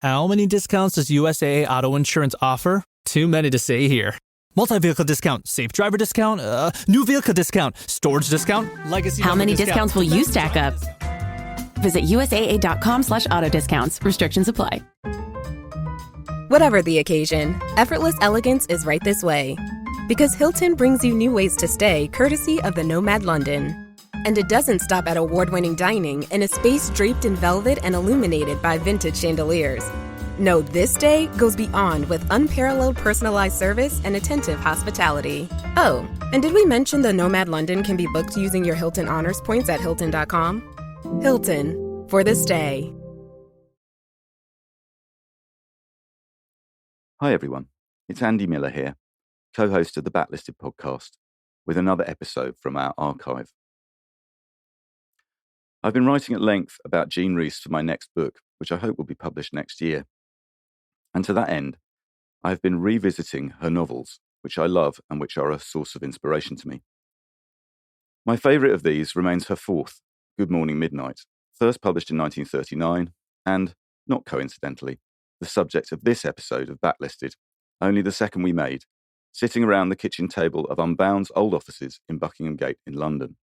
How many discounts does USAA Auto Insurance offer? Too many to say here. Multi-vehicle discount, safe driver discount, new vehicle discount, storage discount, legacy. How many discounts will you stack up? Visit USAA.com/auto discounts. Restrictions apply. Whatever the occasion, effortless elegance is right this way. Because Hilton brings you new ways to stay courtesy of the Nomad London. And it doesn't stop at award-winning dining in a space draped in velvet and illuminated by vintage chandeliers. No, this day goes beyond with unparalleled personalized service and attentive hospitality. Oh, and did we mention the Nomad London can be booked using your Hilton Honors points at Hilton.com? Hilton, for the stay. Hi everyone, it's Andy Miller here, co-host of the Backlisted podcast, with another episode from our archive. I've been writing at length about Jean Rhys for my next book, which I hope will be published next year. And to that end, I have been revisiting her novels, which I love and which are a source of inspiration to me. My favourite of these remains her fourth, Good Morning Midnight, first published in 1939, and, not coincidentally, the subject of this episode of Backlisted, only the second we made, sitting around the kitchen table of Unbound's old offices in Buckingham Gate in London.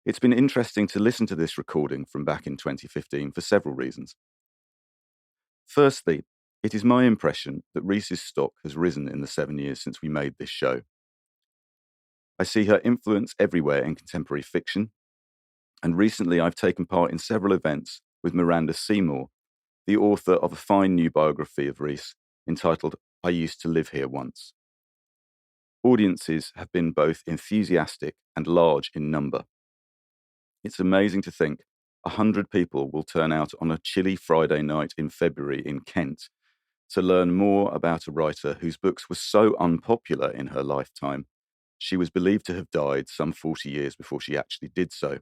It's been interesting to listen to this recording from back in 2015 for several reasons. Firstly, it is my impression that Rhys's stock has risen in the 7 years since we made this show. I see her influence everywhere in contemporary fiction, and recently I've taken part in several events with Miranda Seymour, the author of a fine new biography of Rhys entitled I Used to Live Here Once. Audiences have been both enthusiastic and large in number. It's amazing to think 100 people will turn out on a chilly Friday night in February in Kent to learn more about a writer whose books were so unpopular in her lifetime, she was believed to have died some 40 years before she actually did so.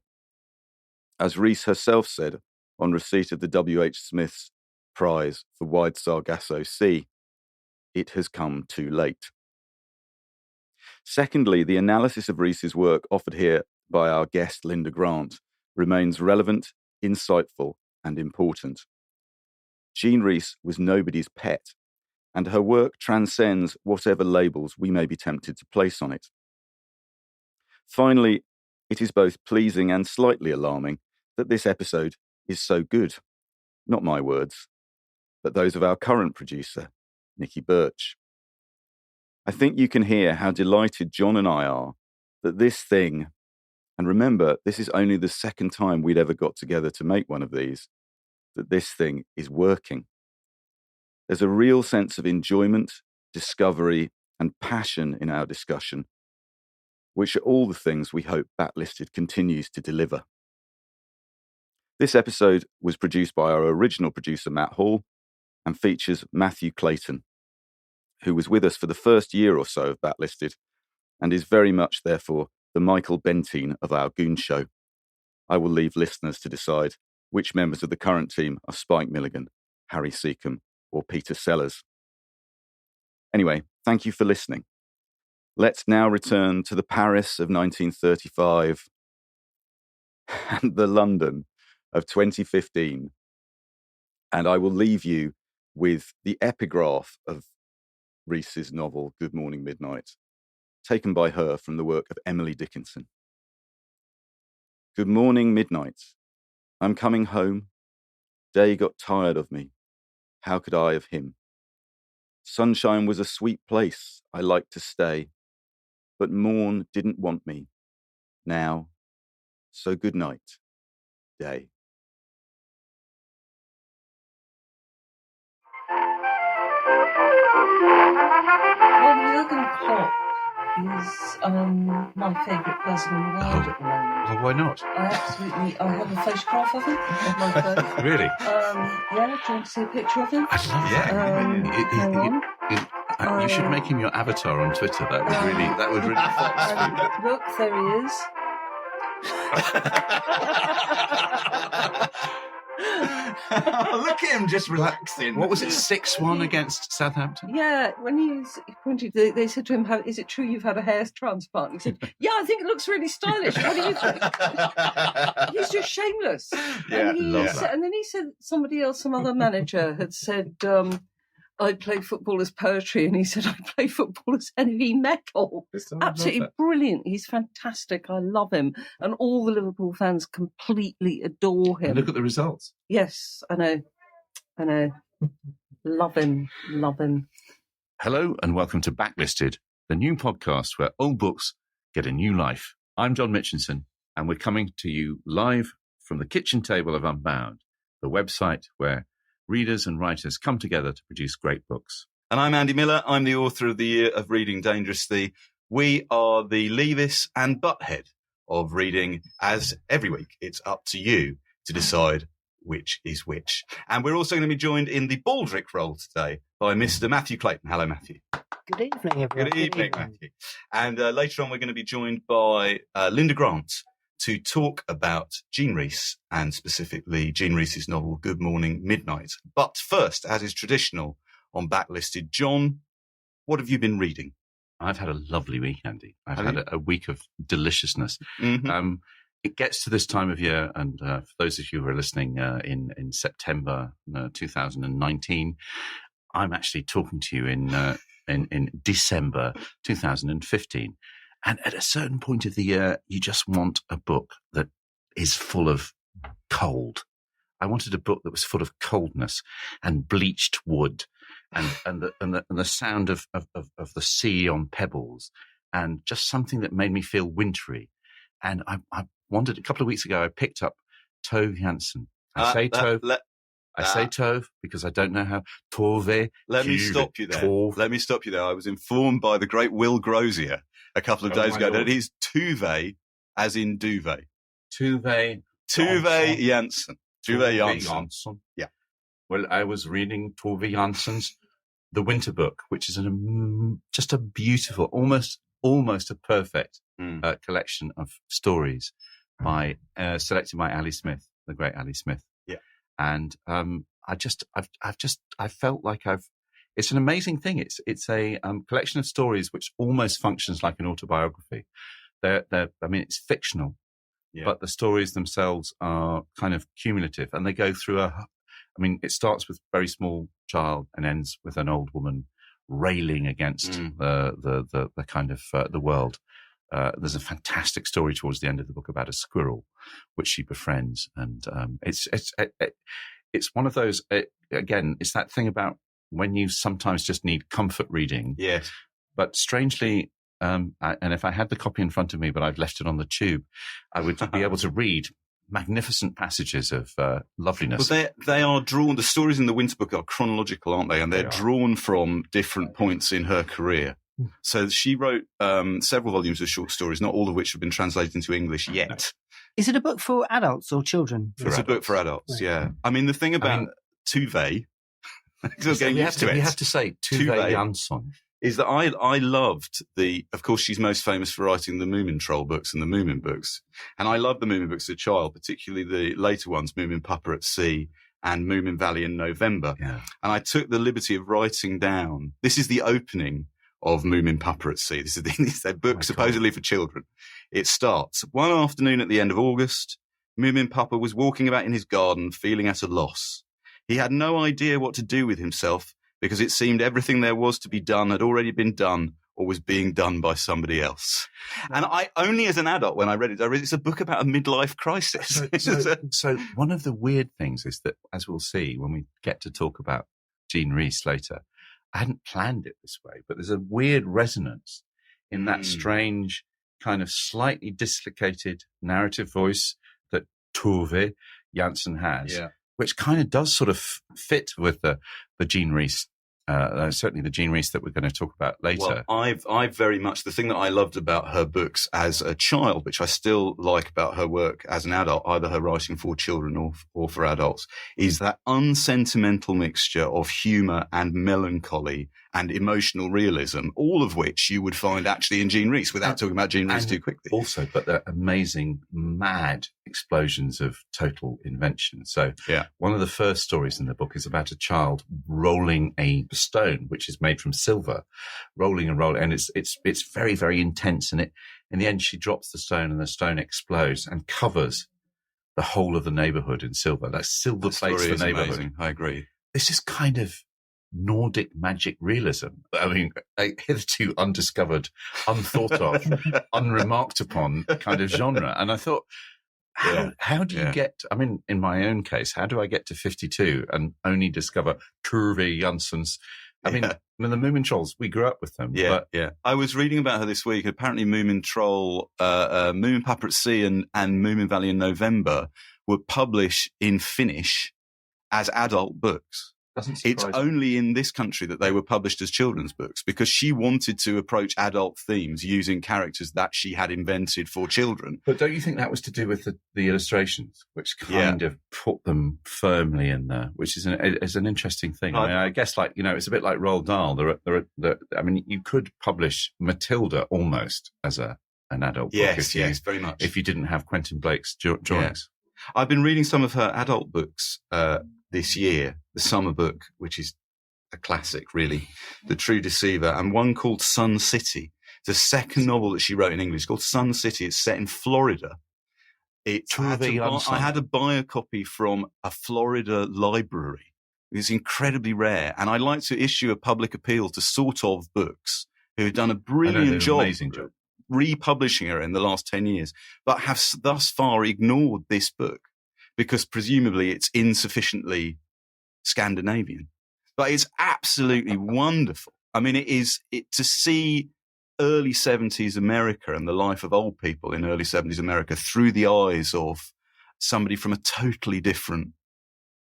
As Rhys herself said on receipt of the W.H. Smith's Prize for Wide Sargasso Sea, it has come too late. Secondly, the analysis of Rhys's work offered here by our guest Linda Grant remains relevant, insightful, and important. Jean Rhys was nobody's pet, and her work transcends whatever labels we may be tempted to place on it. Finally, it is both pleasing and slightly alarming that this episode is so good. Not my words, but those of our current producer, Nikki Birch. I think you can hear how delighted John and I are that this thing, and remember, this is only the second time we'd ever got together to make one of these, that this thing is working. There's a real sense of enjoyment, discovery, and passion in our discussion, which are all the things we hope Backlisted continues to deliver. This episode was produced by our original producer, Matt Hall, and features Mathew Clayton, who was with us for the first year or so of Backlisted, and is very much, therefore, the Michael Bentine of our Goon Show. I will leave listeners to decide which members of the current team are Spike Milligan, Harry Seacombe, or Peter Sellers. Anyway, thank you for listening. Let's now return to the Paris of 1935 and the London of 2015. And I will leave you with the epigraph of Rhys's novel, Good Morning Midnight, taken by her from the work of Emily Dickinson. Good morning, midnight. I'm coming home. Day got tired of me. How could I of him? Sunshine was a sweet place. I liked to stay. But morn didn't want me. Now, so good night, day. Well, Jürgen Klopp is my favourite person in the world at the moment. Well, why not? I have a photograph of him on my phone. Really? Yeah, do you want to see a picture of him? I'd love that. You should make him your avatar on Twitter. That would really flex. Look, there he is. Look at him just relaxing. What was it, 6-1 against Southampton? Yeah, when they said to him, is it true you've had a hair transplant? He said, yeah, I think it looks really stylish. What do you think? He's just shameless. Yeah, And then he said some other manager had said, I play football as poetry, and he said, I play football as heavy metal. Absolutely brilliant. He's fantastic. I love him. And all the Liverpool fans completely adore him. And look at the results. Yes, I know. Love him. Hello and welcome to Backlisted, the new podcast where old books get a new life. I'm John Mitchinson, and we're coming to you live from the kitchen table of Unbound, the website where readers and writers come together to produce great books. And I'm Andy Miller. I'm the author of The Year of Reading Dangerously. We are the Levis and Butthead of reading, as every week it's up to you to decide which is which. And we're also going to be joined in the Baldric role today by Mr. Mathew Clayton. Hello, Mathew. Good evening, everyone. Good evening, Mathew. And later on we're going to be joined by Linda Grant to talk about Jean Rhys, and specifically Jean Rhys's novel Good Morning Midnight. But first, as is traditional on Backlisted, John, what have you been reading? I've had a lovely week, Andy. I've had a week of deliciousness. Mm-hmm. It gets to this time of year, and for those of you who are listening in September 2019, I'm actually talking to you in December 2015. And at a certain point of the year, you just want a book that is full of cold. I wanted a book that was full of coldness and bleached wood and the sound of the sea on pebbles, and just something that made me feel wintry. And I wanted, a couple of weeks ago, I picked up Tove Jansson. I say Tove because I don't know how. Tove. Let me stop you there. I was informed by the great Will Grozier a couple of days ago that it is Tove, as in duvet. Tove Jansson. Tove Jansson. Yeah. Well, I was reading Tove Jansson's The Winter Book, which is just a beautiful, almost a perfect collection of stories selected by Ali Smith, the great Ali Smith. Yeah. And I felt like it's an amazing thing. It's a collection of stories which almost functions like an autobiography. It's fictional, but the stories themselves are kind of cumulative, and they go through it starts with a very small child and ends with an old woman railing against the kind of the world. There's a fantastic story towards the end of the book about a squirrel which she befriends, and it's one of those. Again, it's that thing about when you sometimes just need comfort reading. Yes. But strangely, and if I had the copy in front of me, but I've left it on the tube, I would be able to read magnificent passages of loveliness. Well, they are drawn. The stories in the Winter Book are chronological, aren't they? And they're drawn from different points in her career. So she wrote several volumes of short stories, not all of which have been translated into English yet. No. Is it a book for adults or children? It's a book for adults, yeah. I mean, the thing about Tove, we have to say Tove Jansson, is that I loved of course, she's most famous for writing the Moomin Troll books and the Moomin books. And I loved the Moomin books as a child, particularly the later ones, Moomin Papa at Sea and Moomin Valley in November. Yeah. And I took the liberty of writing down, this is the opening of Moomin Papa at Sea. This is their book supposedly for children. It starts, one afternoon at the end of August, Moomin Papa was walking about in his garden feeling at a loss. He had no idea what to do with himself because it seemed everything there was to be done had already been done or was being done by somebody else. And I only as an adult, when I read it, it's a book about a midlife crisis. So one of the weird things is that, as we'll see when we get to talk about Jean Rhys later, I hadn't planned it this way, but there's a weird resonance in that strange kind of slightly dislocated narrative voice that Tove Jansson has, which kind of does sort of fit with the Jean Rhys, certainly the Jean Rhys that we're going to talk about later. Well, I've very much, the thing that I loved about her books as a child, which I still like about her work as an adult, either her writing for children or for adults, is that unsentimental mixture of humour and melancholy and emotional realism, all of which you would find actually in Jean Rhys, without talking about Jean Rhys too quickly. Also, but they're amazing, mad explosions of total invention. So one of the first stories in the book is about a child rolling a stone, which is made from silver, rolling and rolling. And it's very, very intense. And in the end, she drops the stone and the stone explodes and covers the whole of the neighborhood in silver. That's silver plates for neighborhood. Amazing. I agree. This is kind of Nordic magic realism. I mean, a hitherto undiscovered, unthought of, unremarked upon kind of genre. And I thought, how do you get, I mean, in my own case, how do I get to 52 and only discover Tove Jansson's? I mean, the Moomin Trolls, we grew up with them. Yeah. I was reading about her this week. Apparently Moomin Troll, Moomin Papa at Sea and Moomin Valley in November were published in Finnish as adult books. It's only in this country that they were published as children's books, because she wanted to approach adult themes using characters that she had invented for children. But don't you think that was to do with the illustrations, which kind of put them firmly in there, which is an interesting thing. I mean, I guess, like, you know, it's a bit like Roald Dahl. I mean, you could publish Matilda almost as an adult book. Yes, very much. If you didn't have Quentin Blake's drawings. Yeah. I've been reading some of her adult books this year, the summer book, which is a classic, really, The True Deceiver, and one called Sun City. The second novel that she wrote in English called Sun City. It's set in Florida. I had to buy a copy from a Florida library. It's incredibly rare, and I'd like to issue a public appeal to Sort Of Books, who have done a brilliant job. Amazing job republishing her in the last 10 years, but have thus far ignored this book because presumably it's insufficiently Scandinavian. But it's absolutely wonderful. I mean, to see early 70s America and the life of old people in early 70s America through the eyes of somebody from a totally different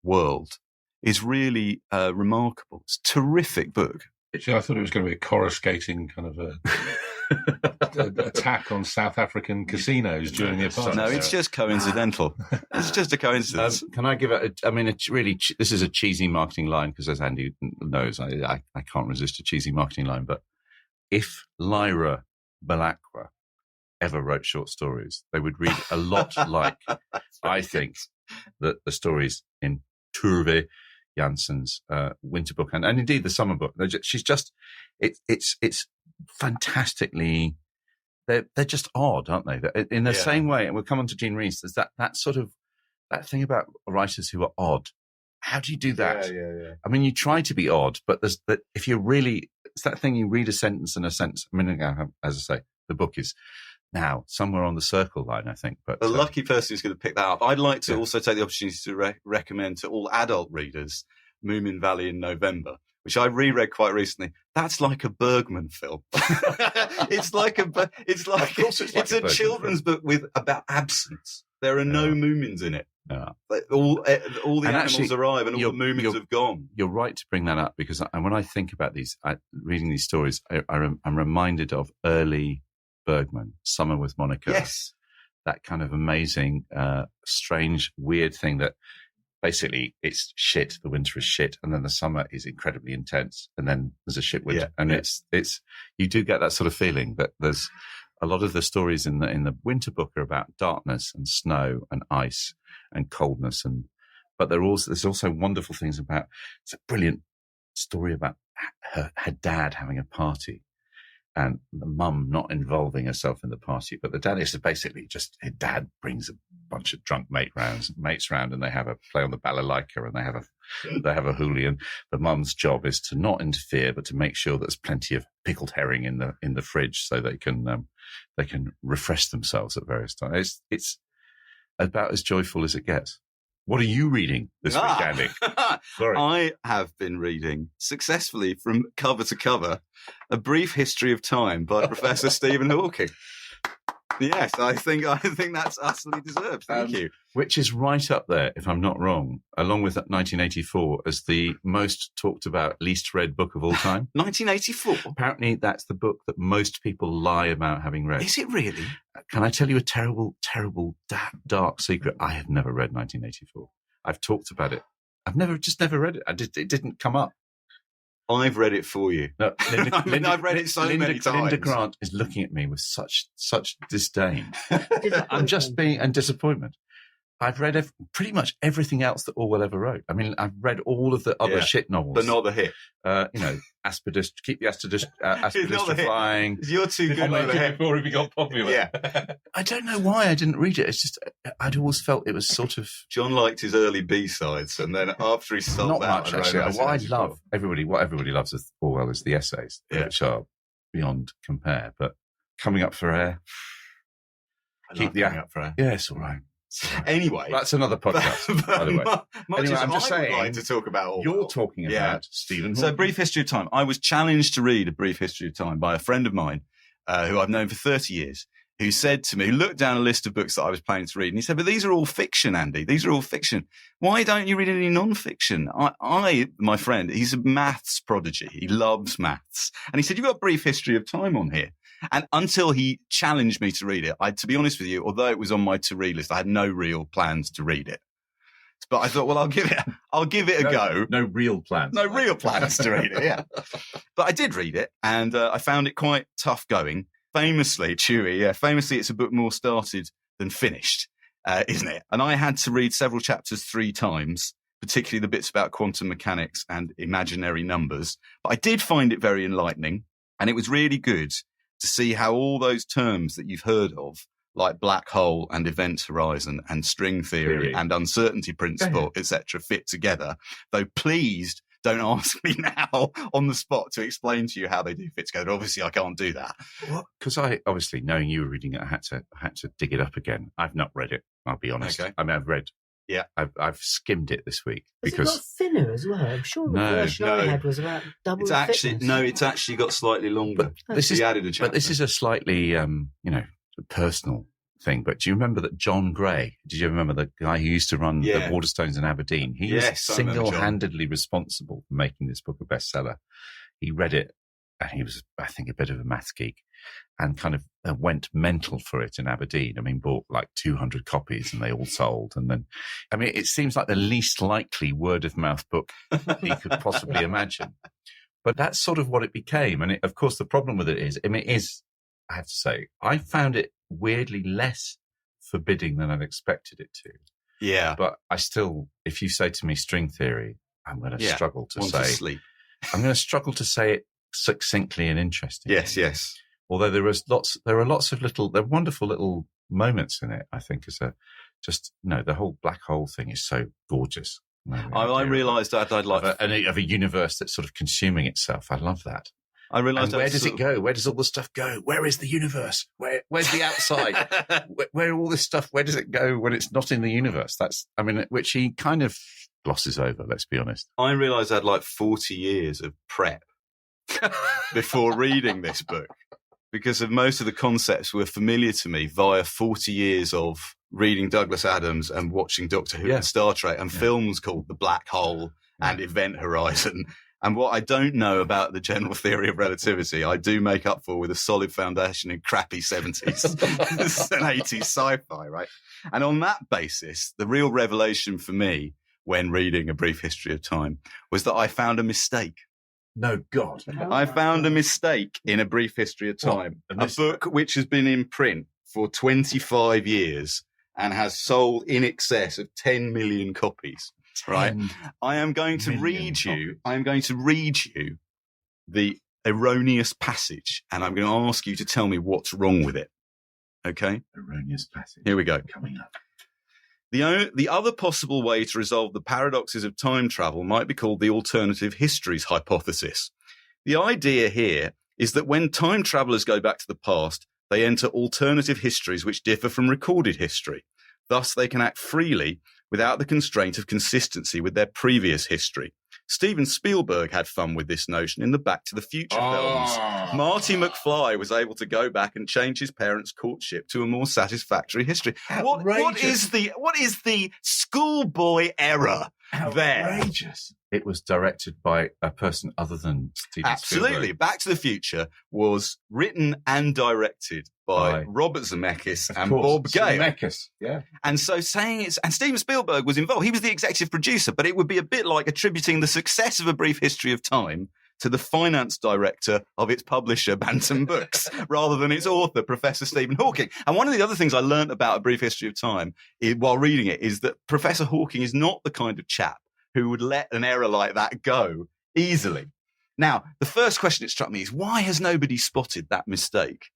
world is really remarkable. It's a terrific book. Actually, I thought it was going to be a coruscating kind of attack on South African casinos during the apartheid. No, it's just coincidental. It's just a coincidence. Can I give it? It's really. This is a cheesy marketing line, because, as Andy knows, I can't resist a cheesy marketing line. But if Lyra Balakwa ever wrote short stories, they would read a lot like, I think, the stories in Tove Jansson's winter book and indeed the summer book. She's just, it's fantastically, they're just odd, aren't they? In the same way, and we'll come on to Jean Rhys, there's that sort of, that thing about writers who are odd. How do you do that? Yeah. I mean, you try to be odd, but there's that, if you're really, it's that thing, you read a sentence and a sentence. I mean, as I say, the book is now somewhere on the circle line, I think. But the lucky person who's going to pick that up. I'd like to also take the opportunity to recommend to all adult readers Moomin Valley in November, which I reread quite recently. That's like a Bergman film. It's a children's book about absence. There are no Moomins in it. Yeah. All the animals arrive and all the Moomins have gone. You're right to bring that up, because when I think about these, reading these stories, I'm reminded of early Bergman, Summer with Monica. Yes. That kind of amazing, strange, weird thing that basically it's shit. The winter is shit, and then the summer is incredibly intense, and then there's a shit winter. It's you do get that sort of feeling that there's a lot of the stories in the winter book are about darkness and snow and ice and coldness, but there's also wonderful things about. It's a brilliant story about her dad having a party, and the mum not involving herself in the party, but the dad is basically just, her dad brings a bunch of drunk mates round, and they have a play on the balalaika, and they have a hoolie, and the mum's job is to not interfere, but to make sure there's plenty of pickled herring in the fridge, so they can refresh themselves at various times. It's about as joyful as it gets. What are you reading this week, Andy? Sorry. I have been reading successfully from cover to cover A Brief History of Time by Professor Stephen Hawking. Yes, I think that's utterly deserved. Thank you. Which is right up there, if I'm not wrong, along with 1984 as the most talked about, least read book of all time. 1984? Apparently that's the book that most people lie about having read. Is it really? Can I tell you a terrible, terrible, dark secret? I have never read 1984. I've talked about it. I've never read it. It didn't come up. I've read it for you. No, I've read it so many times. Linda Grant is looking at me with such disdain. I'm just being and disappointment. I've read pretty much everything else that Orwell ever wrote. I mean, I've read all of the other shit novels, but not the hit. Keep the Aspidistra flying. You're too good on the hit before he got popular. Yeah. I don't know why I didn't read it. It's just I'd always felt it was sort of John liked his early B-sides, and then after he sold not out, much actually. What everybody loves with Orwell is the essays, which are beyond compare. But Coming Up for Air, Coming Up for Air. Yeah, it's all right. Anyway, that's another podcast, by the way. Anyway, I'm just saying, would like to talk about Orwell. You're talking about Stephen. So, Brief History of Time. I was challenged to read A Brief History of Time by a friend of mine who I've known for 30 years, who said to me, who looked down a list of books that I was planning to read, and he said, but these are all fiction, Andy. These are all fiction. Why don't you read any non-fiction? My friend, he's a maths prodigy. He loves maths. And he said, you've got Brief History of Time on here. And until he challenged me to read it, to be honest with you, although it was on my to-read list, I had no real plans to read it. But I thought, well, I'll give it a go. No real plans. No real plans to read it, yeah. But I did read it, and I found it quite tough going. Famously, it's a book more started than finished, isn't it? And I had to read several chapters 3 times, particularly the bits about quantum mechanics and imaginary numbers. But I did find it very enlightening, and it was really good to see how all those terms that you've heard of, like black hole and event horizon and string theory and uncertainty principle, etc., fit together. Though please don't ask me now on the spot to explain to you how they do fit together. Obviously, I can't do that. Because I obviously, knowing you were reading it, I had to dig it up again. I've not read it, I'll be honest. Okay. I mean, I've read. Yeah, I've skimmed it this week because it got thinner as well. I'm sure the version I had was about double. It's actually got slightly longer. But this is added a chapter. But this is a slightly personal thing. But do you remember that John Gray? Did you remember the guy who used to run the Waterstones in Aberdeen? He was single-handedly responsible for making this book a bestseller. He read it, and he was, I think, a bit of a maths geek, and kind of went mental for it in Aberdeen. I mean, bought like 200 copies and they all sold. And then, I mean, it seems like the least likely word of mouth book he could possibly imagine. But that's sort of what it became. And of course, the problem with it is, I have to say, I found it weirdly less forbidding than I'd expected it to. Yeah. But I still, if you say to me string theory, I'm going to struggle to say. I'm going to struggle to say it succinctly and interestingly. Yes. Although there are lots of wonderful little moments in it. I think the whole black hole thing is so gorgeous. I realised that I'd like of a universe that's sort of consuming itself. I love that. I realised. Where does it go? Where does all the stuff go? Where is the universe? Where's the outside? where all this stuff? Where does it go when it's not in the universe? Which he kind of glosses over. Let's be honest. I realised I had like 40 years of prep before reading this book, because of most of the concepts were familiar to me via 40 years of reading Douglas Adams and watching Doctor Who and Star Trek and films called The Black Hole and Event Horizon. And what I don't know about the general theory of relativity, I do make up for with a solid foundation in crappy 70s and 80s sci-fi, right? And on that basis, the real revelation for me when reading A Brief History of Time was that I found a mistake. No, God. I found a mistake in A Brief History of Time, a book which has been in print for 25 years and has sold in excess of 10 million copies. Right. I am going to read you the erroneous passage, and I'm going to ask you to tell me what's wrong with it. Okay? Erroneous passage. Here we go. Coming up. The other possible way to resolve the paradoxes of time travel might be called the alternative histories hypothesis. The idea here is that when time travelers go back to the past, they enter alternative histories which differ from recorded history. Thus, they can act freely without the constraint of consistency with their previous history. Steven Spielberg had fun with this notion in the Back to the Future films. Marty McFly was able to go back and change his parents' courtship to a more satisfactory history. What is the schoolboy error there? Outrageous. It was directed by a person other than Steven Spielberg. Absolutely. Back to the Future was written and directed by Robert Zemeckis and Bob Gale. Zemeckis, yeah. And so and Steven Spielberg was involved. He was the executive producer, but it would be a bit like attributing the success of A Brief History of Time to the finance director of its publisher, Bantam Books, rather than its author, Professor Stephen Hawking. And one of the other things I learned about A Brief History of Time while reading it is that Professor Hawking is not the kind of chap who would let an error like that go easily. Now, the first question that struck me is, why has nobody spotted that mistake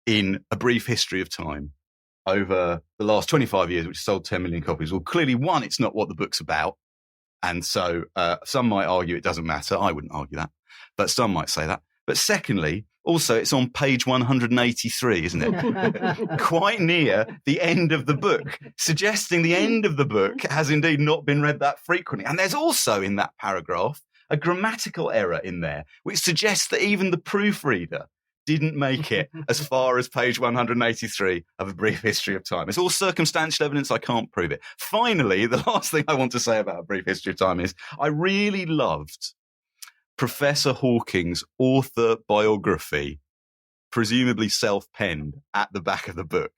in A Brief History of Time over the last 25 years, which sold 10 million copies? Well, clearly, one, it's not what the book's about. And so some might argue it doesn't matter. I wouldn't argue that, but some might say that. But secondly, also, it's on page 183, isn't it? Quite near the end of the book, suggesting the end of the book has indeed not been read that frequently. And there's also in that paragraph a grammatical error in there, which suggests that even the proofreader didn't make it as far as page 183 of A Brief History of Time. It's all circumstantial evidence. I can't prove it. Finally, the last thing I want to say about A Brief History of Time is I really loved Professor Hawking's author biography, presumably self-penned, at the back of the book,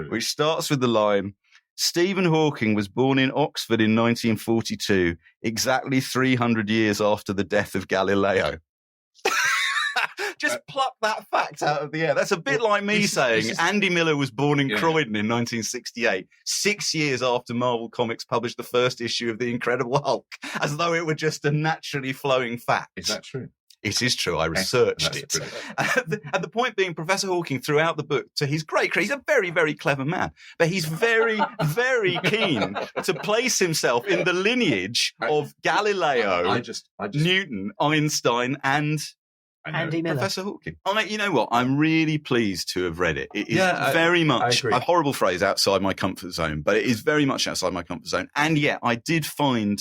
which starts with the line, Stephen Hawking was born in Oxford in 1942, exactly 300 years after the death of Galileo. Just pluck that fact out of the air. That's a bit like me saying Andy Miller was born in Croydon in 1968, 6 years after Marvel Comics published the first issue of The Incredible Hulk, as though it were just a naturally flowing fact. Is that true? It is true. I researched it. And the point being, Professor Hawking, throughout the book, to his great credit, he's a very, very clever man, but he's very, very keen to place himself in the lineage of Galileo, Newton, Einstein, and Andy Miller. Professor Hawking. You know what? I'm really pleased to have read it. It is very much a horrible phrase, outside my comfort zone, but it is very much outside my comfort zone. And yet I did find...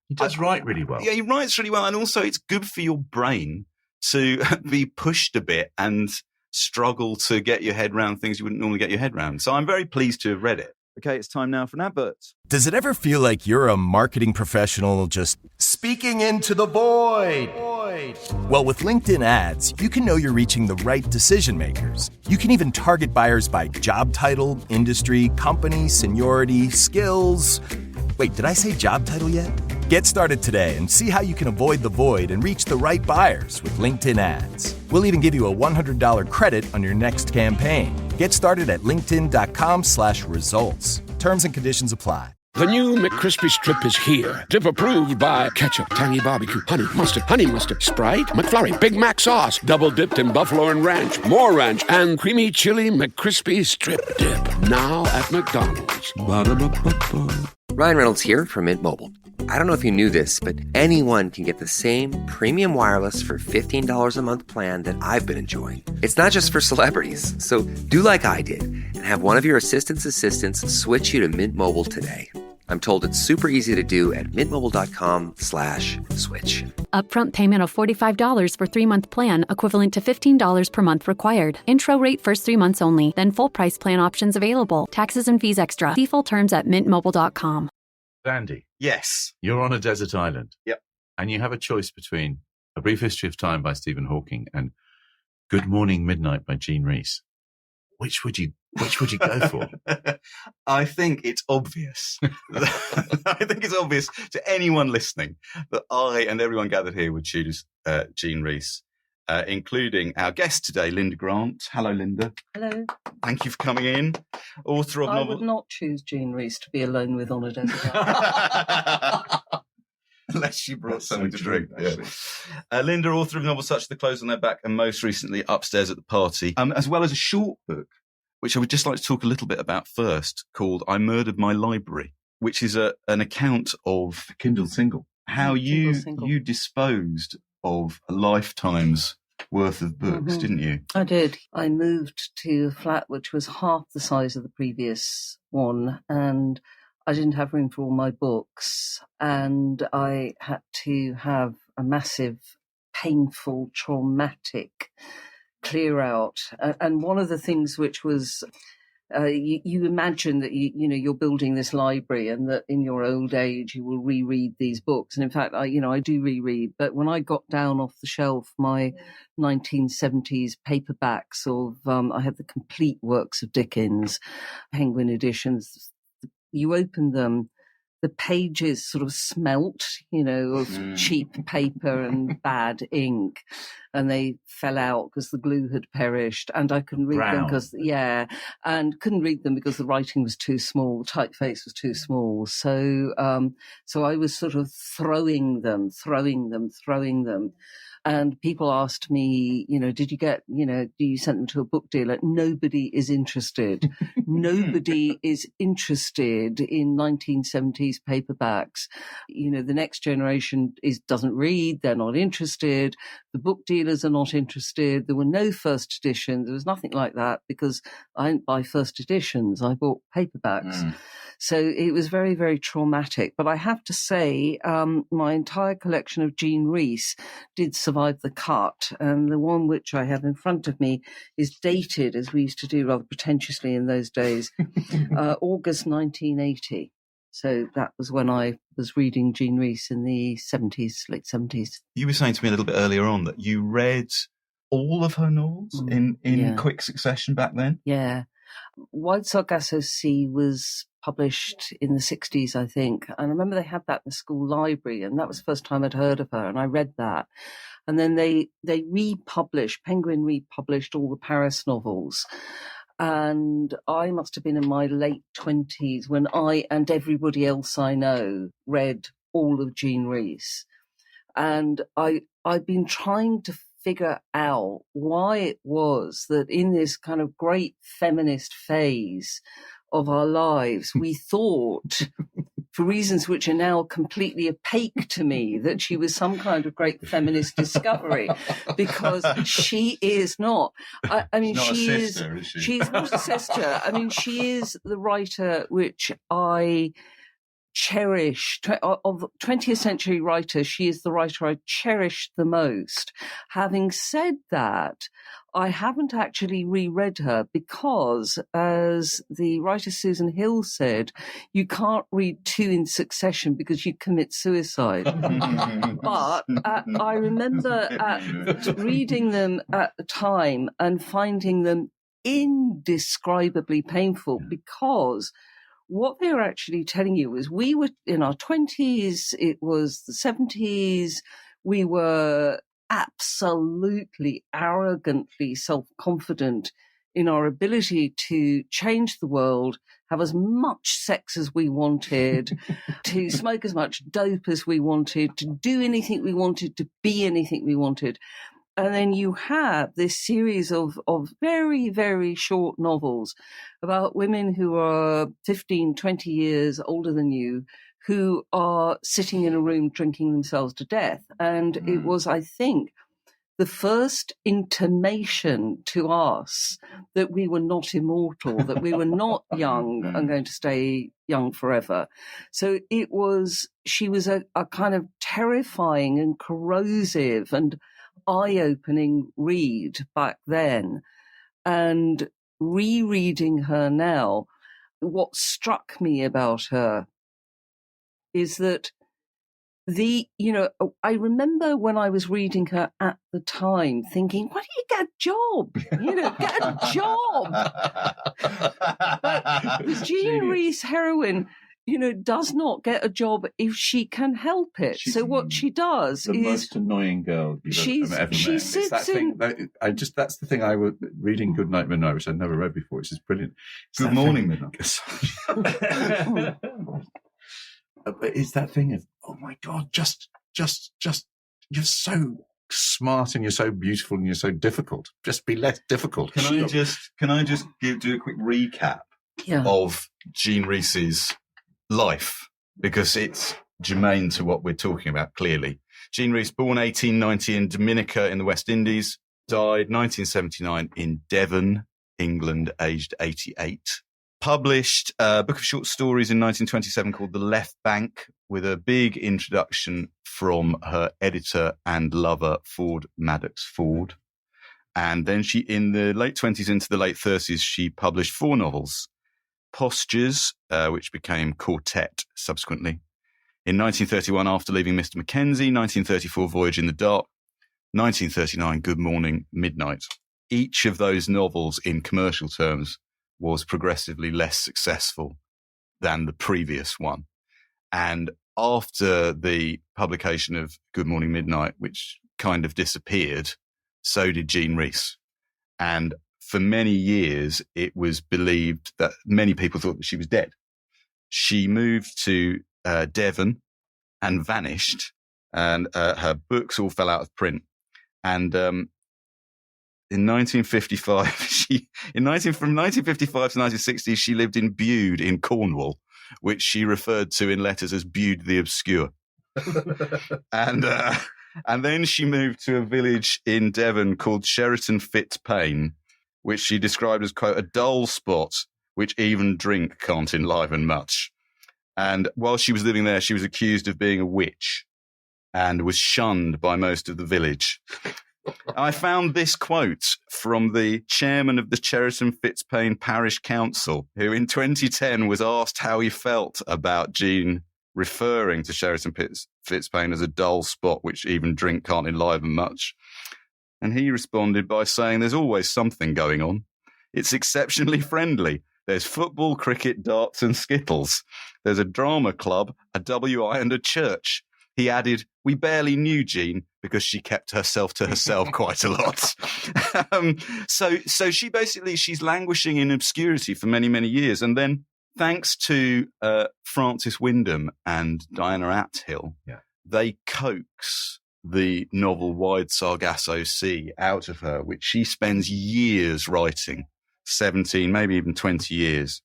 He does write really well. Yeah, he writes really well. And also it's good for your brain to be pushed a bit and struggle to get your head around things you wouldn't normally get your head around. So I'm very pleased to have read it. Okay, it's time now for an advert. Does it ever feel like you're a marketing professional just speaking into the void? Well, with LinkedIn ads, you can know you're reaching the right decision makers. You can even target buyers by job title, industry, company, seniority, skills. Wait, did I say job title yet? Get started today and see how you can avoid the void and reach the right buyers with LinkedIn ads. We'll even give you a $100 credit on your next campaign. Get started at linkedin.com/results. Terms and conditions apply. The new McCrispy Strip is here. Dip approved by ketchup, tangy barbecue, honey mustard, Sprite, McFlurry, Big Mac sauce, double dipped in buffalo and ranch, more ranch, and creamy chili McCrispy Strip Dip. Now at McDonald's. Ba-da-ba-ba-ba. Ryan Reynolds here from Mint Mobile. I don't know if you knew this, but anyone can get the same premium wireless for $15 a month plan that I've been enjoying. It's not just for celebrities. So do like I did and have one of your assistants switch you to Mint Mobile today. I'm told it's super easy to do at mintmobile.com/switch. Upfront payment of $45 for 3-month plan, equivalent to $15 per month required. Intro rate first 3 months only, then full price plan options available. Taxes and fees extra. See full terms at mintmobile.com. Andy. Yes. You're on a desert island. Yep. And you have a choice between A Brief History of Time by Stephen Hawking and Good Morning Midnight by Jean Rhys. Which would you go for? I think it's obvious. I think it's obvious to anyone listening that I and everyone gathered here would choose Jean Rhys, including our guest today, Linda Grant. Hello, Linda. Hello. Thank you for coming in. Author of I would not choose Jean Rhys to be alone with on a desert island. Unless she brought something to drink. Yeah. Linda, author of novels such as The Clothes on Their Back and most recently Upstairs at the Party, as well as a short book, which I would just like to talk a little bit about first, called I Murdered My Library, which is an account of Kindle single. How you disposed of a lifetime's worth of books, didn't you? I did. I moved to a flat which was half the size of the previous one, and I didn't have room for all my books, and I had to have a massive, painful, traumatic clear out. And one of the things which was, you imagine that you're building this library, and that in your old age you will reread these books. And in fact, I do reread. But when I got down off the shelf my 1970s paperbacks of, I had the complete works of Dickens, Penguin editions. You open them, the pages sort of smelt, of cheap paper and bad ink, and they fell out because the glue had perished, and I couldn't read them because the writing was too small, typeface was too small. So I was sort of throwing them. And people asked me, did you get, do you send them to a book dealer? Nobody is interested. Nobody is interested in 1970s paperbacks. The next generation doesn't read. They're not interested. The book dealers are not interested. There were no first editions. There was nothing like that because I didn't buy first editions. I bought paperbacks. So it was very, very traumatic. But I have to say, my entire collection of Jean Rhys did survive the cut. And the one which I have in front of me is dated, as we used to do rather pretentiously in those days, August 1980. So that was when I was reading Jean Rhys in the 70s, late 70s. You were saying to me a little bit earlier on that you read all of her novels in quick succession back then? Yeah. Wide Sargasso Sea was published in the 60s, I think. And I remember they had that in the school library, and that was the first time I'd heard of her, and I read that. And then they Penguin republished all the Paris novels. And I must have been in my late 20s when I and everybody else I know read all of Jean Rhys. And I've been trying to figure out why it was that in this kind of great feminist phase of our lives, we thought, for reasons which are now completely opaque to me, that she was some kind of great feminist discovery, because she is not. I mean, she's not a sister. I mean, she is the writer which I cherish. Of 20th century writers, she is the writer I cherish the most. Having said that, I haven't actually reread her because, as the writer Susan Hill said, you can't read two in succession because you commit suicide. But I remember reading them at the time and finding them indescribably painful, because what they were actually telling you is we were in our 20s, it was the 70s, we were absolutely arrogantly self-confident in our ability to change the world, have as much sex as we wanted, to smoke as much dope as we wanted, to do anything we wanted, to be anything we wanted. And then you have this series of very, very short novels about women who are 15, 20 years older than you, who are sitting in a room drinking themselves to death. And it was, I think, the first intimation to us that we were not immortal, that we were not young and going to stay young forever. So she was a kind of terrifying and corrosive and eye-opening read back then. And rereading her now, what struck me about her is that I remember when I was reading her at the time thinking, why don't you get a job? Get a job. But the Jean Rhys heroine, does not get a job if she can help it. So what she does is... The most annoying girl you've ever met. She sits in... That's the thing I was reading Goodnight Midnight, which I'd never read before, which is brilliant. Good morning, Midnight. But it's that thing of, oh my God, just, you're so smart and you're so beautiful and you're so difficult. Just be less difficult. Can I just do a quick recap of Jean Rhys's life, because it's germane to what we're talking about, clearly. Jean Rhys, born 1890 in Dominica in the West Indies, died 1979 in Devon, England, aged 88. Published a book of short stories in 1927 called The Left Bank, with a big introduction from her editor and lover, Ford Madox Ford. And then she, in the late 20s into the late 30s, she published 4 novels. Postures, which became Quartet subsequently. In 1931, After Leaving Mr. Mackenzie, 1934, Voyage in the Dark, 1939, Good Morning, Midnight. Each of those novels, in commercial terms, was progressively less successful than the previous one. And after the publication of Good Morning Midnight, which kind of disappeared, so did Jean Rhys. And for many years, it was believed that many people thought that she was dead. She moved to Devon and vanished, and her books all fell out of print. And in 1955, from 1955 to 1960, she lived in Bude in Cornwall, which she referred to in letters as Bude the Obscure. And then she moved to a village in Devon called Sheraton Fitzpaine, which she described as, quote, a dull spot which even drink can't enliven much. And while she was living there, she was accused of being a witch and was shunned by most of the village. I found this quote from the chairman of the Sheraton Fitzpaine Parish Council, who in 2010 was asked how he felt about Jean referring to Sheraton Fitzpaine as a dull spot which even drink can't enliven much. And he responded by saying, there's always something going on. It's exceptionally friendly. There's football, cricket, darts and skittles. There's a drama club, a WI and a church. He added, we barely knew Jean because she kept herself to herself quite a lot. So she's languishing in obscurity for many, many years. And then thanks to Francis Wyndham and Diana Athill, they coax the novel Wide Sargasso Sea out of her, which she spends years writing, 17, maybe even 20 years.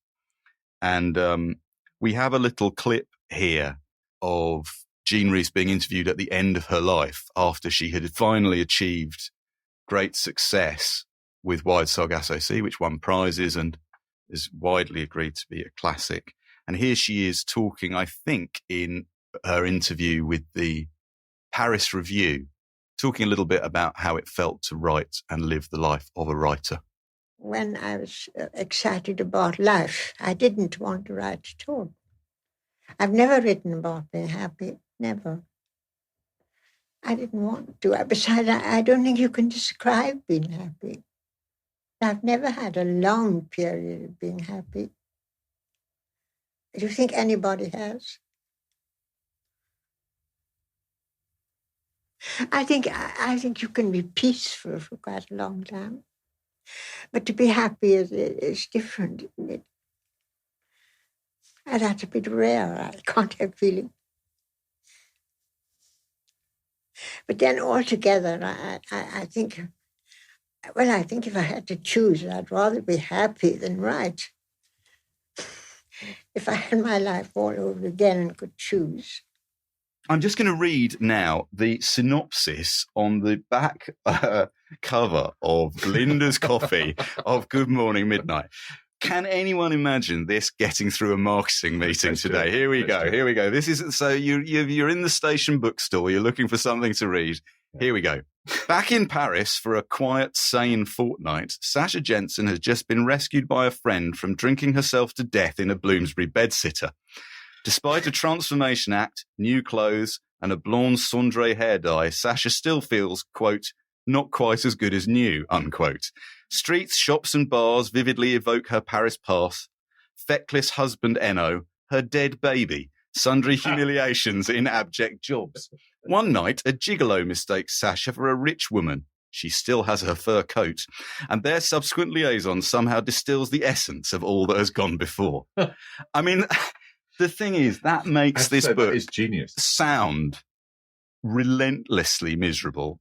And we have a little clip here of Jean Rhys being interviewed at the end of her life after she had finally achieved great success with Wide Sargasso Sea, which won prizes and is widely agreed to be a classic. And here she is talking, I think, in her interview with the Paris Review, talking a little bit about how it felt to write and live the life of a writer. When I was excited about life, I didn't want to write at all. I've never written about being happy, never. I didn't want to. Besides, I don't think you can describe being happy. I've never had a long period of being happy. Do you think anybody has? I think you can be peaceful for quite a long time. But to be happy is different, isn't it? And that's a bit rare. I can't have feeling. But then altogether, I think if I had to choose, I'd rather be happy than write. If I had my life all over again and could choose. I'm just going to read now the synopsis on the back cover of Linda's copy of Good Morning Midnight. Can anyone imagine this getting through a marketing meeting today? Here we go. This is so you're in the station bookstore. You're looking for something to read. Here we go. Back in Paris for a quiet, sane fortnight, Sasha Jansson has just been rescued by a friend from drinking herself to death in a Bloomsbury bedsitter. Despite a transformation act, new clothes, and a blonde cendré hair dye, Sasha still feels, quote, not quite as good as new, unquote. Streets, shops and bars vividly evoke her Paris past, feckless husband Enno, her dead baby, sundry humiliations in abject jobs. One night, a gigolo mistakes Sasha for a rich woman. She still has her fur coat, and their subsequent liaison somehow distills the essence of all that has gone before. I mean, the thing is, that makes this book is genius. Sound relentlessly miserable.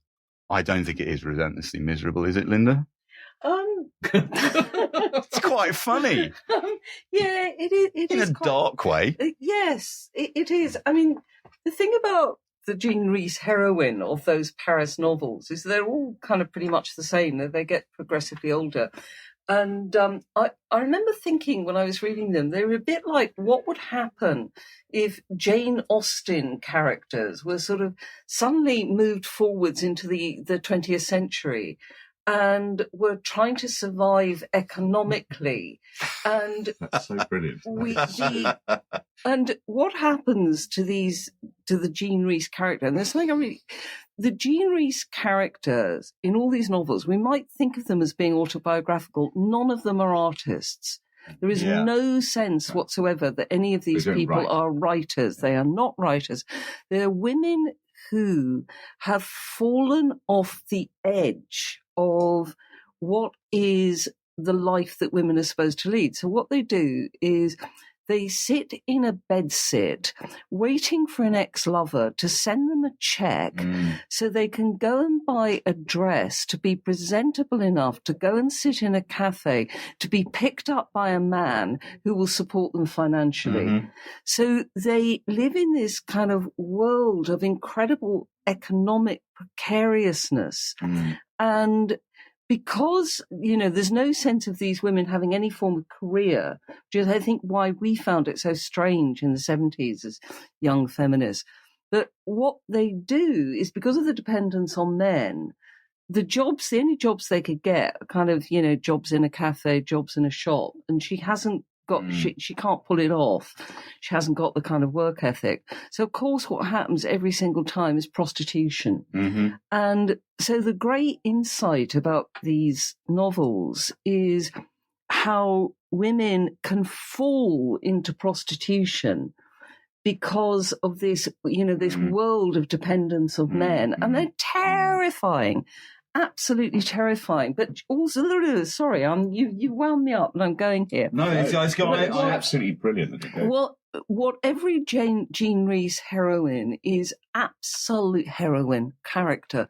I don't think it is relentlessly miserable, is it, Linda? It's quite funny. Yeah, it is. It in is a dark way. Yes, it is. I mean, the thing about the Jean Rhys heroine of those Paris novels is they're all kind of pretty much the same. They get progressively older. And I remember thinking when I was reading them, they were a bit like what would happen if Jane Austen characters were sort of suddenly moved forwards into the 20th century and were trying to survive economically. And that's so brilliant. And what happens to the Jean Rhys character? And there's something the Jean Rhys characters in all these novels, we might think of them as being autobiographical. None of them are artists. There is no sense whatsoever that any of these people are writers. They are not writers. They're women who have fallen off the edge of what is the life that women are supposed to lead. So what they do is they sit in a bedsit waiting for an ex-lover to send them a check so they can go and buy a dress to be presentable enough to go and sit in a cafe to be picked up by a man who will support them financially. So they live in this kind of world of incredible economic precariousness. And because, there's no sense of these women having any form of career, which is, I think, why we found it so strange in the 70s as young feminists. But what they do is, because of the dependence on men, the only jobs they could get are kind of, jobs in a cafe, jobs in a shop. And she hasn't got, she can't pull it off. She hasn't got the kind of work ethic. So, of course, what happens every single time is prostitution. And so the great insight about these novels is how women can fall into prostitution because of this, this world of dependence of men. And they're terrifying. Absolutely terrifying, but also, sorry, you wound me up and I'm going here. No, it's absolutely brilliant. Well, what every Jean Rhys heroine is absolute heroine character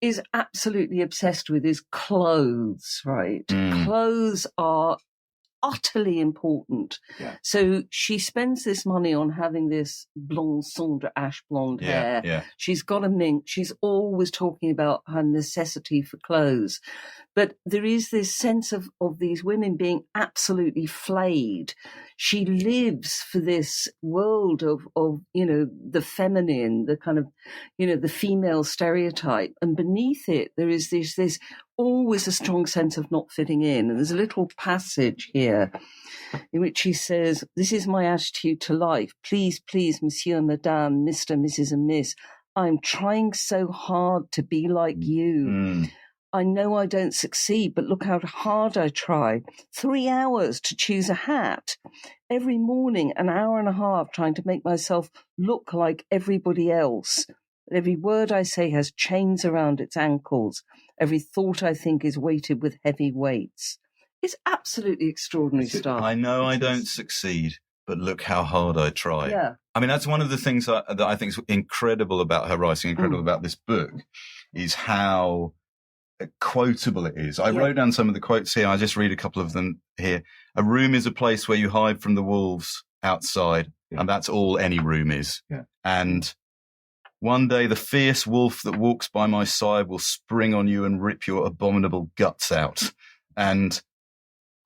is absolutely obsessed with is clothes, right? Clothes are utterly important. So she spends this money on having this blonde cendre ash blonde hair. She's got a mink. She's always talking about her necessity for clothes. But there is this sense of these women being absolutely flayed. She lives for this world of the feminine, the kind of, the female stereotype. And beneath it, there is this always a strong sense of not fitting in. And there's a little passage here in which he says, "This is my attitude to life. Please, please, Monsieur, Madame, Mr., Mrs. and Miss, I'm trying so hard to be like you. I know I don't succeed, but look how hard I try. 3 hours to choose a hat. Every morning, an hour and a half trying to make myself look like everybody else. Every word I say has chains around its ankles. Every thought I think is weighted with heavy weights." It's absolutely extraordinary stuff. I know I don't succeed, but look how hard I try. I mean, that's one of the things that I think is incredible about her writing, incredible about this book, is how quotable it is. I wrote down some of the quotes here. I just read a couple of them here. "A room is a place where you hide from the wolves outside, and that's all any room is. And one day the fierce wolf that walks by my side will spring on you and rip your abominable guts out. And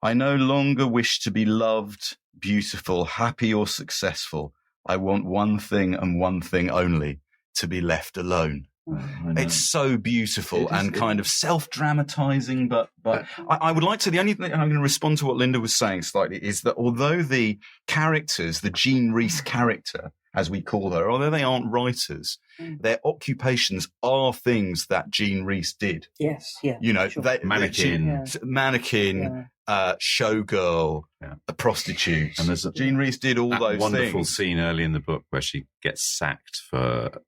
I no longer wish to be loved, beautiful, happy or successful. I want one thing and one thing only, to be left alone." It's so beautiful and kind of self-dramatizing, but I would like to, the only thing I'm going to respond to what Linda was saying slightly is that although the characters, the Jean Rhys character, as we call her, although they aren't writers, their occupations are things that Jean Rhys did. Mannequin, showgirl, a prostitute. And there's Jean Rhys did all those wonderful things. scene early in the book where she gets sacked for,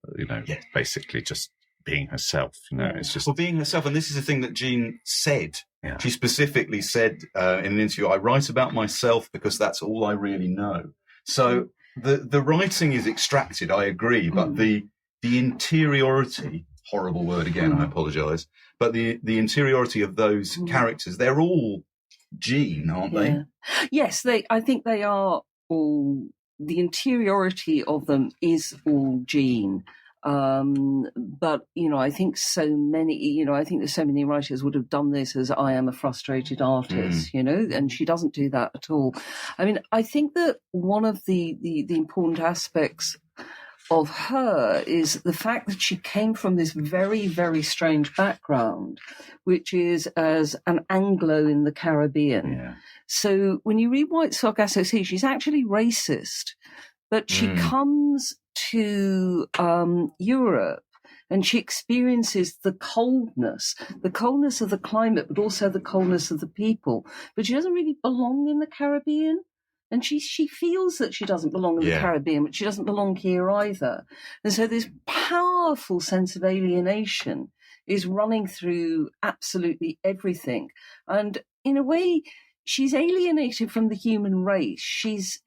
basically just being herself. It's just being herself. And this is the thing that Jean said. She specifically said in an interview, "I write about myself because that's all I really know." So the writing is extracted, I agree, but the interiority, horrible word again, I apologise, but the interiority of those characters, they're all Jean, aren't they? Yes, I think they are all, the interiority of them is all Jean. But, I think so many, I think there's so many writers would have done this as I am a frustrated artist, and she doesn't do that at all. I mean, I think that one of the important aspects of her is the fact that she came from this very, very strange background, which is as an Anglo in the Caribbean. So when you read Wide Sargasso Sea, she's actually racist, but she comes to Europe and she experiences the coldness of the climate, but also the coldness of the people. But she doesn't really belong in the Caribbean. And she feels that she doesn't belong in the Caribbean, but she doesn't belong here either. And so this powerful sense of alienation is running through absolutely everything. And in a way, she's alienated from the human race.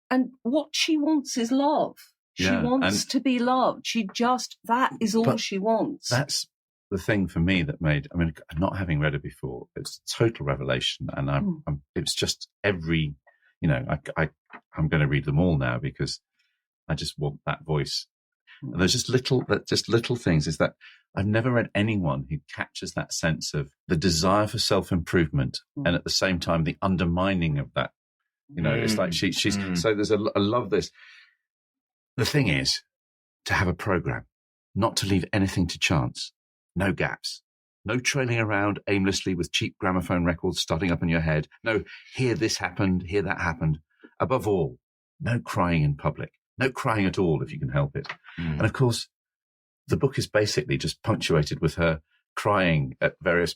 And what she wants is love. She wants to be loved. That is all she wants. That's the thing for me that made, not having read it before, it's a total revelation. And it's just every... I'm going to read them all now because I just want that voice. And there's just little things. Is that I've never read anyone who captures that sense of the desire for self-improvement and at the same time the undermining of that. It's like she's. So there's I love this. The thing is to have a program, not to leave anything to chance, no gaps. No trailing around aimlessly with cheap gramophone records starting up in your head. No, here this happened, here that happened. Above all, no crying in public. No crying at all if you can help it. And of course, the book is basically just punctuated with her crying at various...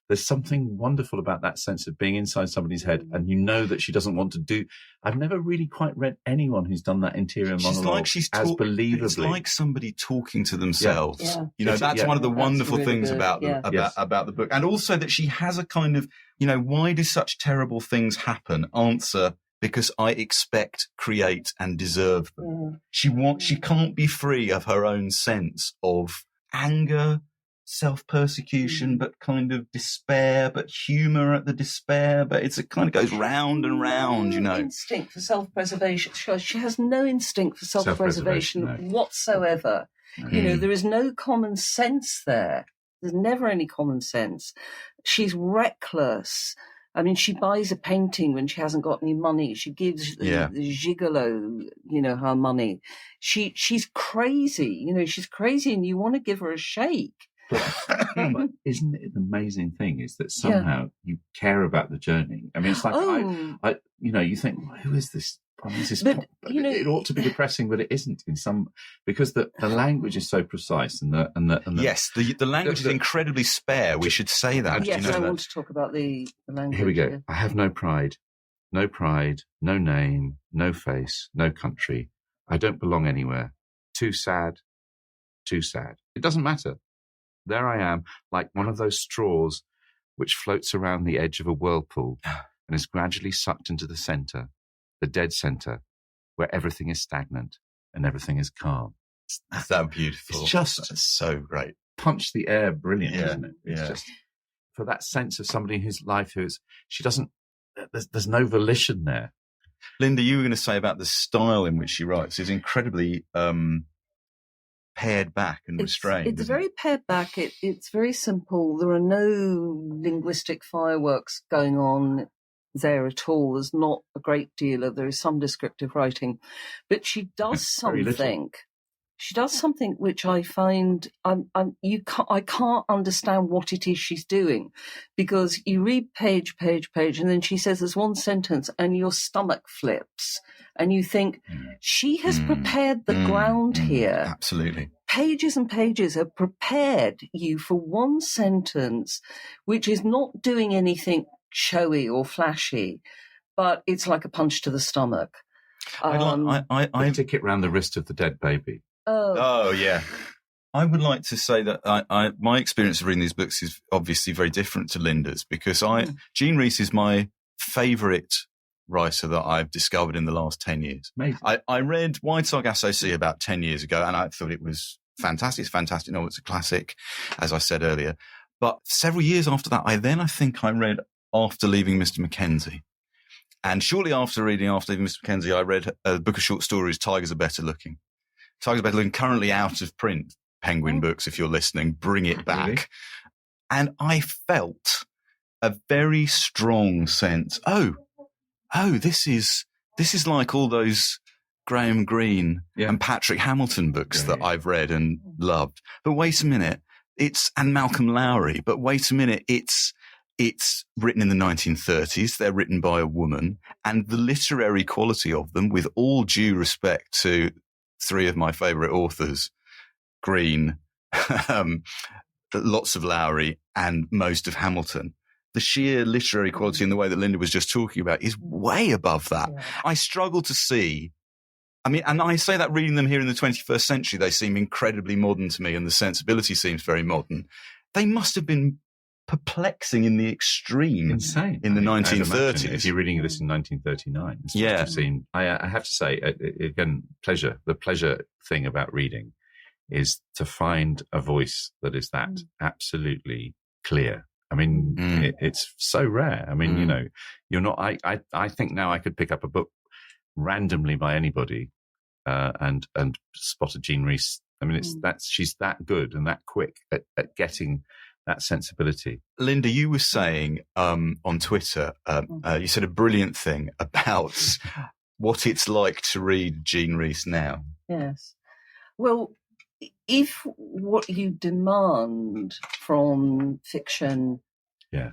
there's something wonderful about that sense of being inside somebody's head and that she doesn't want to do... I've never really quite read anyone who's done that interior monologue as believably. It's like somebody talking to themselves. Yeah. That's one of the wonderful things about the book. And also that she has a kind of, why do such terrible things happen? Answer, because I expect, create and deserve them. She can't be free of her own sense of anger, self-persecution, but kind of despair, but humour at the despair, but it kind of goes round and round, Instinct for self-preservation. She has no instinct for self-preservation whatsoever. There is no common sense there. There's never any common sense. She's reckless. She buys a painting when she hasn't got any money. She gives the gigolo, her money. She's crazy. She's crazy and you want to give her a shake. But isn't it an amazing thing is that somehow you care about the journey? It's like, you think, well, who is this? It ought to be depressing, but it isn't because the language is so precise and the language is incredibly spare. We should say that. Yes, I want to talk about the language. Here we go. Yeah. I have no pride, no name, no face, no country. I don't belong anywhere. Too sad. It doesn't matter. There I am, like one of those straws which floats around the edge of a whirlpool and is gradually sucked into the centre, the dead centre, where everything is stagnant and everything is calm. That's so beautiful. It's so great. Punch the air, brilliant, isn't it? It's just for that sense of somebody whose life there's no volition there. Linda, you were going to say about the style in which she writes is incredibly pared back and restrained. It's very pared back. It's very simple. There are no linguistic fireworks going on there at all. There's not a great deal there is some descriptive writing, but she does something. She does something which I find I can't understand what it is she's doing, because you read page, and then she says there's one sentence and your stomach flips and you think she has prepared the ground here. Absolutely. Pages and pages have prepared you for one sentence which is not doing anything showy or flashy, but it's like a punch to the stomach. I ticket round the wrist of the dead baby. Oh yeah. I would like to say that my experience of reading these books is obviously very different to Linda's, because Jean Rhys is my favourite writer that I've discovered in the last 10 years. I read Wide Sargasso Sea about 10 years ago and I thought it was fantastic. It's a fantastic novel. It's a classic, as I said earlier. But several years after that, I think I read After Leaving Mr. Mackenzie. And shortly after reading After Leaving Mr. Mackenzie, I read a book of short stories, Tigers Are Better Looking. Tigers Are Better Looking, currently out of print. Penguin Books, if you're listening, bring it back. Really? And I felt a very strong sense, this is like all those Graham Greene and Patrick Hamilton books that I've read and loved. But wait a minute, and Malcolm Lowry, but wait a minute, it's written in the 1930s. They're written by a woman, and the literary quality of them, with all due respect to three of my favourite authors, Greene, lots of Lowry and most of Hamilton. The sheer literary quality in the way that Linda was just talking about is way above that. Yeah. I struggle to see. I mean, and I say that reading them here in the 21st century, they seem incredibly modern to me and the sensibility seems very modern. They must have been perplexing in the extreme. Insane. In the 1930s. If you're reading this in 1939. Yeah. I have to say, again, the pleasure thing about reading is to find a voice that is that absolutely clear. I mean, it's so rare. I mean, you're not, I think now I could pick up a book randomly by anybody, and spot a Jean Rhys. I mean, she's that good and that quick at getting that sensibility. Linda, you were saying, on Twitter, you said a brilliant thing about what it's like to read Jean Rhys now. Yes. Well, if what you demand from fiction,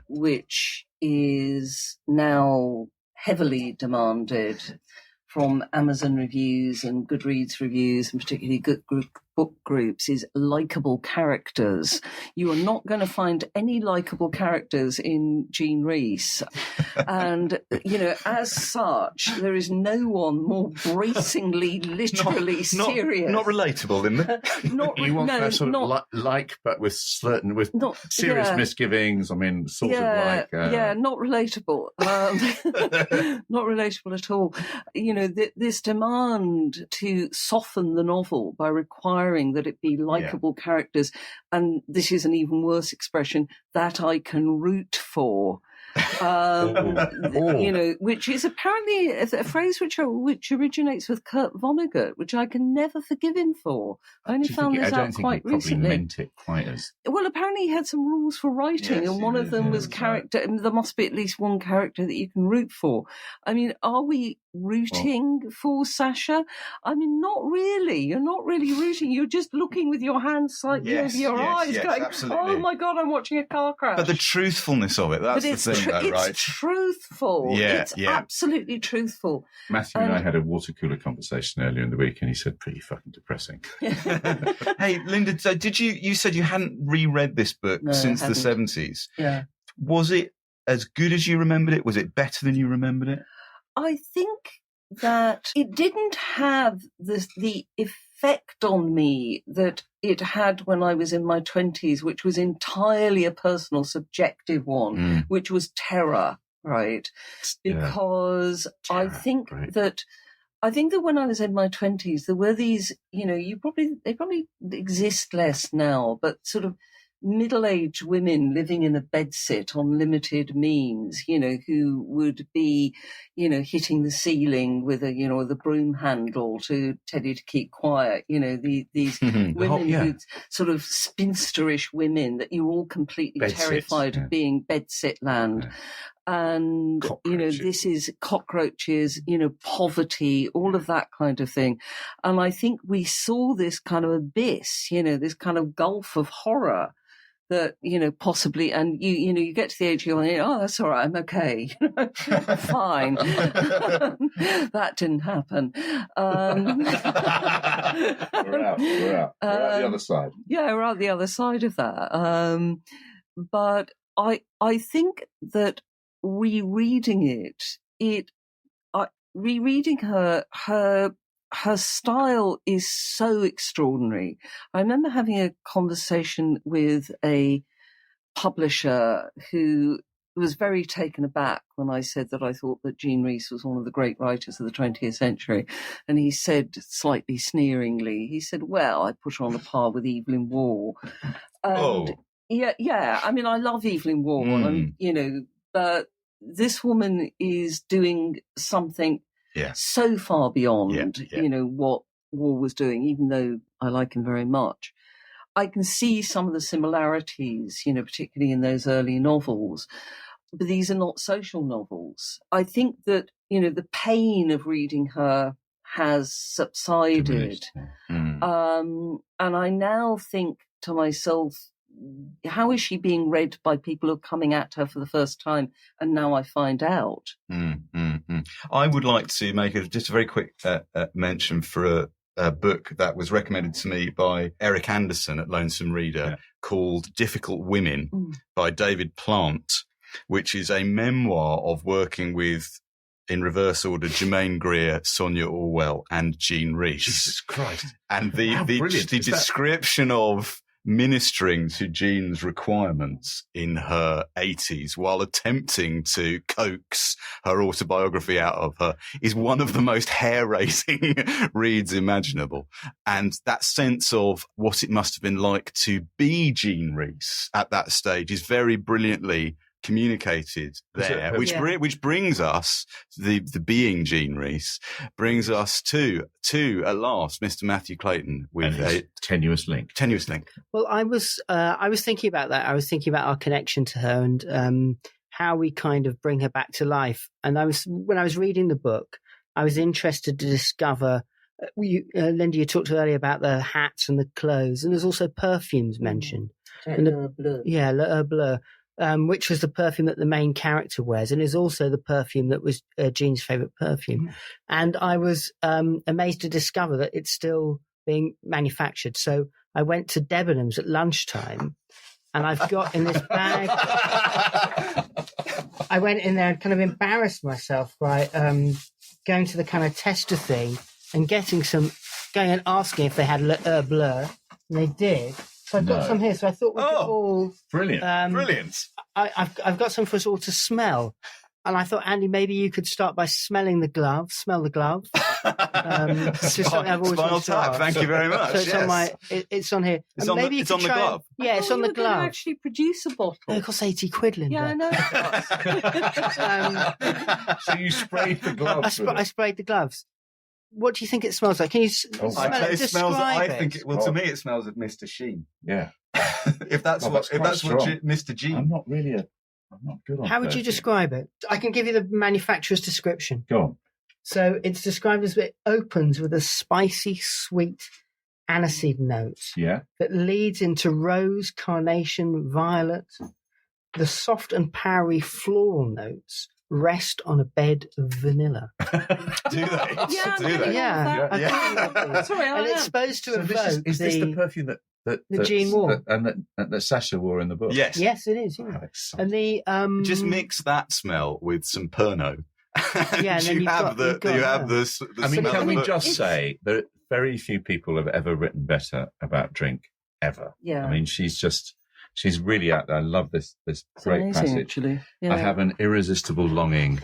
which is now heavily demanded from Amazon reviews and Goodreads reviews, and particularly good book groups, is likable characters. You are not going to find any likable characters in Jean Rhys. And, as such, there is no one more bracingly, literally serious. Not relatable, isn't it? You want that sort of but with serious misgivings. I mean, sort of like... not relatable. Not relatable at all. This demand to soften the novel by requiring that it be likable characters, and this is an even worse expression, that I can root for. Which is apparently a phrase which originates with Kurt Vonnegut, which I can never forgive him for. I only found this out quite recently. I don't think he probably meant it quite as... Well, apparently he had some rules for writing, and one of them was character. And there must be at least one character that you can root for. I mean, are we rooting for Sasha? I mean, not really. You're not really rooting. You're just looking with your hands slightly over your eyes, going, absolutely. "Oh my God, I'm watching a car crash." But the truthfulness of it—that's the thing. It's truthful. It's absolutely truthful. Matthew and I had a water cooler conversation earlier in the week, and he said, "Pretty fucking depressing." Hey, Linda, so you said you hadn't reread this book since the 70s. Yeah. Was it as good as you remembered it? Was it better than you remembered it? I think that it didn't have the effect on me that it had when I was in my 20s, which was entirely a personal, subjective one, which was terror, right? Because I think that when I was in my 20s, there were these, they probably exist less now, but sort of middle-aged women living in a bedsit on limited means, who would be, hitting the ceiling with the broom handle to tell you to keep quiet. These women who sort of spinsterish women that you're all completely terrified of being bedsit land. And, this is cockroaches, poverty, all of that kind of thing. And I think we saw this kind of abyss, this kind of gulf of horror that, possibly, and you get to the age you're like, "Oh, that's all right, I'm okay, fine." That didn't happen. We're out the other side. Yeah, we're out the other side of that. But I think that rereading rereading her style is so extraordinary. I remember having a conversation with a publisher who was very taken aback when I said that I thought that Jean Rhys was one of the great writers of the 20th century. And he said, slightly sneeringly, well, I put her on a par with Evelyn Waugh. And yeah. I mean, I love Evelyn Waugh, but this woman is doing something so far beyond, what Waugh was doing, even though I like him very much. I can see some of the similarities, particularly in those early novels, but these are not social novels. I think that, the pain of reading her has subsided. And I now think to myself, how is she being read by people who are coming at her for the first time? And now I find out. I would like to make just a very quick mention for a book that was recommended to me by Eric Anderson at Lonesome Reader called Difficult Women by David Plant, which is a memoir of working with, in reverse order, Germaine Greer, Sonia Orwell, and Jean Rhys. Jesus Christ. And the description of ministering to Jean's requirements in her 80s while attempting to coax her autobiography out of her is one of the most hair-raising reads imaginable. And that sense of what it must have been like to be Jean Rhys at that stage is very brilliantly communicated there, which brings us, the being Jean Rhys, brings us to at last Mr. Mathew Clayton with a tenuous link. Well, I was thinking about that. I was thinking about our connection to her and how we kind of bring her back to life. And when I was reading the book, I was interested to discover. Linda, you talked earlier about the hats and the clothes, and there's also perfumes mentioned. Le Bleu. Yeah, Le Bleu. Which was the perfume that the main character wears, and is also the perfume that was Jean's favourite perfume. And I was amazed to discover that it's still being manufactured. So I went to Debenhams at lunchtime, and I've got in this bag. I went in there and kind of embarrassed myself by going to the kind of tester thing and going and asking if they had Le Bleu, and they did. So I've got some here. So I thought we could all... Brilliant. Brilliant. I've got some for us all to smell. And I thought, Andy, maybe you could start by smelling the glove. Smell the glove. It's just something I've always wanted to ask. Thank you very much. So it's on it's on here. It's on the glove. Yeah, it's on the glove. Actually produce a bottle. It costs 80 quid, Linda. Yeah, I know. So you sprayed the gloves. I sprayed the gloves. What do you think it smells like? Can you smell it? To me, it smells of Mr. Sheen. Yeah. if that's what Mr. G. I'm not good on How would you describe it? I can give you the manufacturer's description. Go on. So it's described as it opens with a spicy, sweet aniseed note. Yeah. That leads into rose, carnation, violet. The soft and powdery floral notes rest on a bed of vanilla. Do they? Yeah. Sorry, and it's supposed to evoke is this the perfume that Jean wore that Sasha wore in the book? Yes. Yes, it is. Yeah. And the just mix that smell with some Pernod. Yeah, and then you have the I mean, smell can of we the- just say that very few people have ever written better about drink ever? Yeah. I mean, she's really out there. I love this great amazing, passage. actually. Yeah. I have an irresistible longing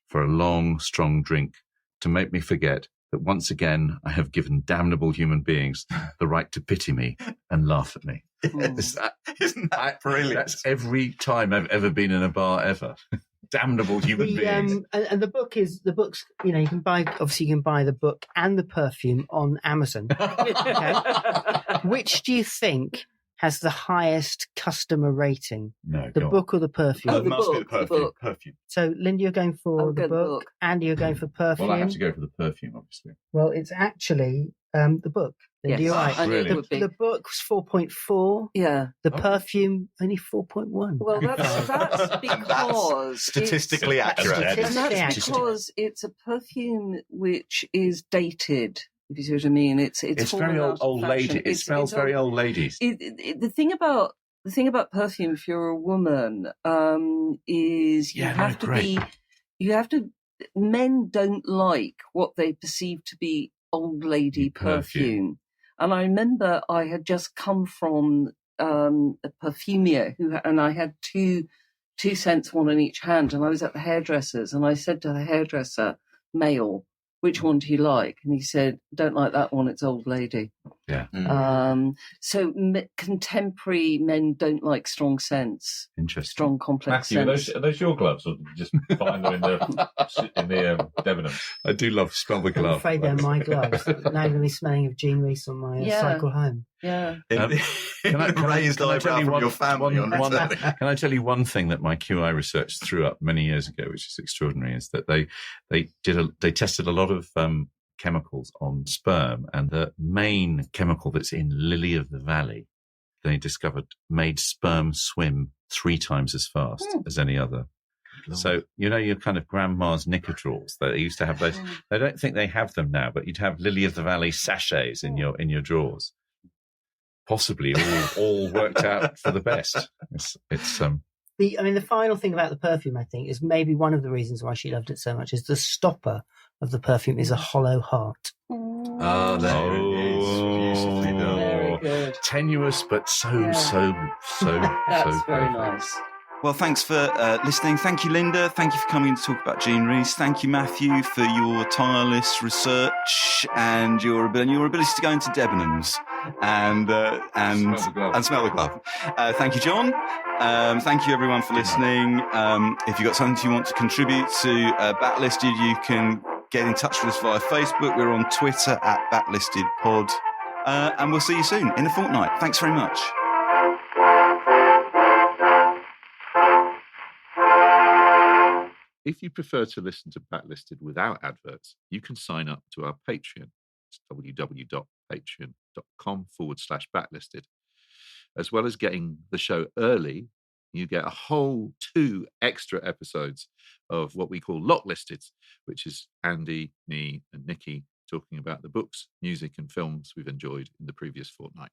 for a long, strong drink to make me forget that once again I have given damnable human beings the right to pity me and laugh at me. Isn't that brilliant? That's every time I've ever been in a bar ever. Damnable human beings. And the book's, you can buy the book and the perfume on Amazon. Okay? Which do you think has the highest customer rating? No, the book or the perfume? It must be the perfume. So, Linda, you're going for the book. Andy, you're going for perfume. Well, I have to go for the perfume, obviously. Well, it's actually the book. Linda, you're right. The book's 4.4. Yeah. The perfume only 4.1. Well, that's because statistically accurate. And that's because it's a perfume which is dated. If you see what I mean, it's very old lady. It smells very old ladies. The thing about perfume, if you're a woman, is men don't like what they perceive to be old lady perfume. And I remember I had just come from a perfumier and I had two scents, one in each hand, and I was at the hairdresser's, and I said to the hairdresser, male, which one do you like? And he said, don't like that one, it's old lady. Yeah. So contemporary men don't like strong scents. Interesting. Strong, complex Mathew, scents. are those your gloves, or did you just find them in the Debenhams? I do love smell the I'm glove. afraid they're my gloves. Now I'm going to be smelling of Jean Rhys on my cycle home. Yeah. Can I eyebrow from your family on returning. Can I tell you one thing that my QI research threw up many years ago, which is extraordinary, is that they tested a lot of chemicals on sperm, and the main chemical that's in lily of the valley, they discovered, made sperm swim 3 times as fast as any other So, your kind of grandma's knicker drawers. They used to have those. I don't think they have them now, but you'd have Lily of the Valley sachets in your drawers. Possibly all worked out for the best. The final thing about the perfume, I think, is maybe one of the reasons why she loved it so much is the stopper of the perfume is a hollow heart. Oh, there it is. Beautifully done. Very good. Tenuous, but so That's very nice. Well, thanks for listening. Thank you, Linda. Thank you for coming to talk about Jean Rhys. Thank you, Mathew, for your tireless research and your ability to go into Debenhams and smell the glove. Thank you, John. Thank you, everyone, for listening. If you've got something you want to contribute to Backlisted, you can get in touch with us via Facebook. We're on Twitter at BacklistedPod. And we'll see you soon in a fortnight. Thanks very much. If you prefer to listen to Backlisted without adverts, you can sign up to our Patreon. It's www.patreon.com/backlisted. As well as getting the show early, you get a whole 2 extra episodes of what we call Locklisted, which is Andy, me, and Nikki talking about the books, music, and films we've enjoyed in the previous fortnight.